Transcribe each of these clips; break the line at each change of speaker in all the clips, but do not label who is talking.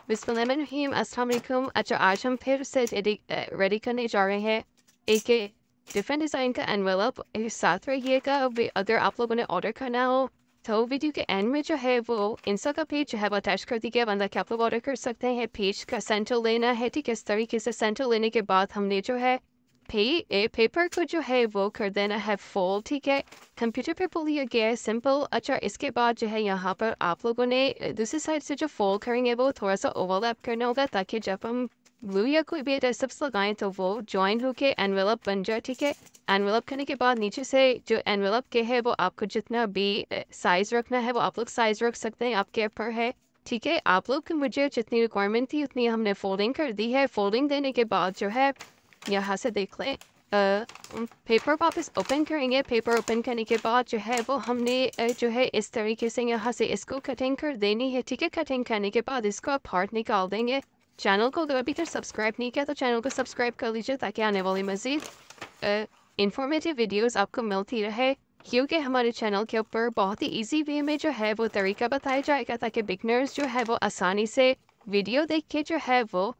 बिस्मिल्लाहिर्रहमानिर्रहीम अस्सलाम वालेकुम। अच्छा, आज हम फिर से रेडी करने जा रहे हैं एक डिफरेंट डिज़ाइन का एनवेलप। साथ रहिएगा। अगर आप लोगों ने ऑर्डर करना हो तो वीडियो के एंड में जो है वो इंस्टा का पेज जो है वो अटैच कर दिया बंदा कि आप लोग ऑर्डर कर सकते हैं। पेज का सेंटर लेना है, ठीक है। इस तरीके से सेंटर लेने के बाद हमने जो है पेपर को जो है वो कर देना है फोल्ड, ठीक है। कंप्यूटर पे पुल लिया गया है, सिंपल। अच्छा, इसके बाद जो है यहाँ पर आप लोगों ने दूसरी साइड से जो फोल्ड करेंगे वो थोड़ा सा ओवरलैप करना होगा ताकि जब हम ग्लू या कोई भी एडहेसिव्स लगाएं तो वो जॉइन होके एनवेलप बन जाए, ठीक है। एनवेलप करने के बाद नीचे से जो एनवेलप के है वो आपको जितना भी साइज़ रखना है वो आप लोग साइज़ रख सकते हैं, आपके ऊपर है, ठीक है। आप लोग की मुझे जितनी रिक्वायरमेंट थी उतनी हमने फोल्डिंग कर दी है। फोल्डिंग देने के बाद जो है यहाँ से देख लें, पेपर वापस ओपन करेंगे। पेपर ओपन करने के बाद जो है वो हमने जो है इस तरीके से यहाँ से इसको कटिंग कर देनी है, ठीक है। कटिंग करने के बाद इसको आप पार्ट निकाल देंगे। चैनल को अगर अभी तक सब्सक्राइब नहीं किया तो चैनल को सब्सक्राइब कर लीजिए ताकि आने वाली मज़ीद इंफॉर्मेटिव वीडियोस आपको मिलती रहे, क्योंकि हमारे चैनल के ऊपर बहुत ही इजी वे में जो है वो तरीका बताया जाएगा ताकि बिगनर्स जो है वो आसानी से वीडियो देख के जो है वो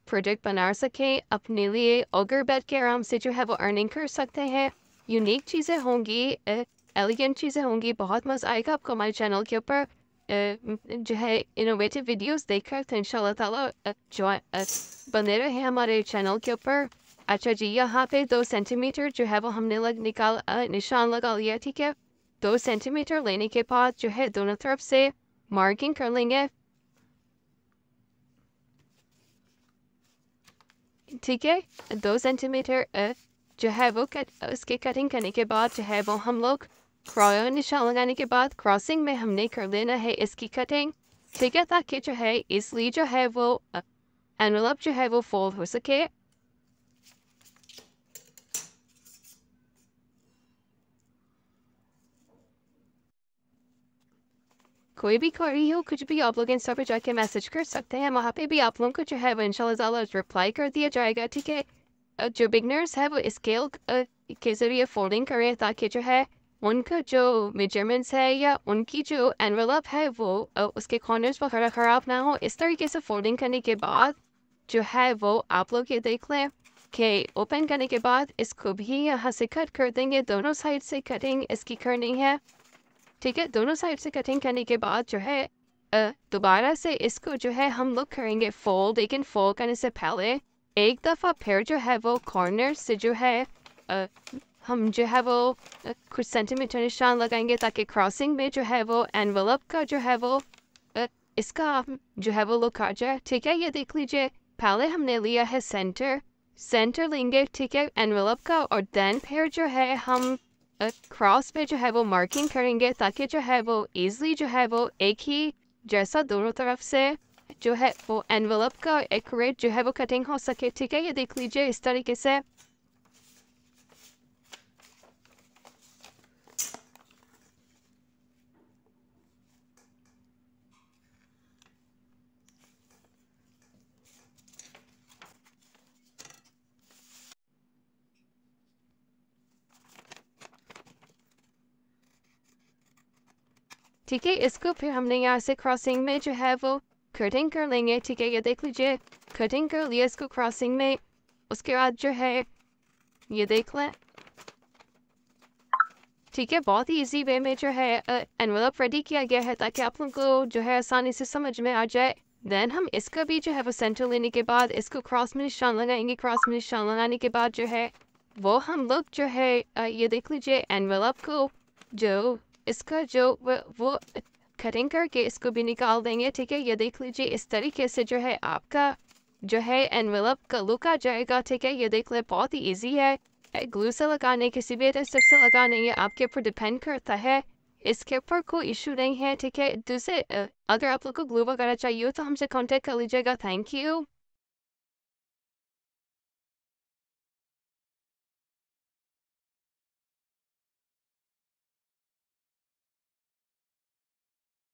प्रोजेक्ट बना सकें अपने लिए। अगर बैठ के आराम से जो है वो अर्निंग कर सकते हैं। यूनिक चीज़ें होंगी, एलिगेंट चीज़ें होंगी, बहुत मज़ा आएगा आपको हमारे चैनल के ऊपर जो है इनोवेटिव वीडियोस देखकर। तो इंशाल्लाह ताला जो बने रहे हमारे चैनल के ऊपर। अच्छा जी, यहाँ पे 2 सेंटीमीटर जो है वो हमने निशान लगा लिया, ठीक है। 2 सेंटीमीटर लेने के बाद जो है दोनों तरफ से मार्किंग कर लेंगे, ठीक है। 2 सेंटीमीटर जो है वो उसके कटिंग करने के बाद जो है वो हम लोग निशान लगाने के बाद क्रॉसिंग में हमने कर लेना है इसकी कटिंग, ठीक है, ताकि जो है इसलिए जो है वो एनवेलप जो है वो फोल्ड हो सके। कोई भी क्वेरी हो, कुछ भी, आप लोग इंस्टा पे जाके मैसेज कर सकते हैं। वहाँ पे भी आप लोगों को जो है वो इंशाल्लाह रिप्लाई कर दिया जाएगा, ठीक है। जो बिगनर्स है वो स्केल के ज़रिए फोल्डिंग करें ताकि जो है उनका जो मेजरमेंट्स है या उनकी जो एनवेलप है वो उसके कॉर्नर्स वगैरह ख़राब ना हो। इस तरीके से फोल्डिंग करने के बाद जो है वो आप लोग ये देख लें कि ओपन करने के बाद इसको भी यहाँ से कट कर देंगे। दोनों साइड से कटिंग इसकी करनी है, ठीक है। दोनों साइड से कटिंग करने के बाद जो है दोबारा से इसको जो है हम लोग करेंगे फोल्ड, लेकिन फोल्ड करने से पहले एक दफ़ा फिर जो है वो कॉर्नर से जो है हम जो है वो कुछ सेंटीमीटर निशान लगाएंगे ताकि क्रॉसिंग में जो है वो एनवेलप का जो है वो इसका जो है वो लुक आ जाए, ठीक है। ये देख लीजिए, पहले हमने लिया है सेंटर लेंगे, ठीक है, एनवेलप का, और देन फिर जो है हम क्रॉस पे जो है वो मार्किंग करेंगे ताकि जो है वो ईज़िली जो है वो एक ही जैसा दोनों तरफ से जो है वो एनवेलप का एक्यूरेट जो है वो कटिंग हो सके, ठीक है। ये देख लीजिए इस तरीके से। ठीक है, इसको फिर हमने यहाँ से क्रॉसिंग में जो है वो कटिंग कर लेंगे, ठीक है। ये देख लीजिए, कटिंग कर लिया इसको क्रॉसिंग में। उसके बाद जो है ये देख लें, ठीक है, बहुत ही इजी वे में जो है एनवेलप रेडी किया गया है ताकि आप लोगों को जो है आसानी से समझ में आ जाए। देन हम इसका भी जो है वो सेंटर लेने के बाद इसको क्रॉस में निशान लगाएंगे। क्रॉस में निशान लगाने के बाद जो है वो हम लोग जो है ये देख लीजिए एनवेलप को जो इसका जो वो कटिंग करके इसको भी निकाल देंगे, ठीक है। ये देख लीजिए इस तरीके से जो है आपका जो है एनवेलप का लुक आ जाएगा, ठीक है। ये देख ले, बहुत ही ईजी है। ग्लू से लगाने, किसी भी एडहेसिव से लगाने, ये आपके ऊपर डिपेंड करता है। इसके ऊपर कोई इशू नहीं है, ठीक है। दूसरे अगर आप लोग को ग्लू वगैरह चाहिए हो तो हमसे कांटेक्ट कर लीजिएगा। Thank you.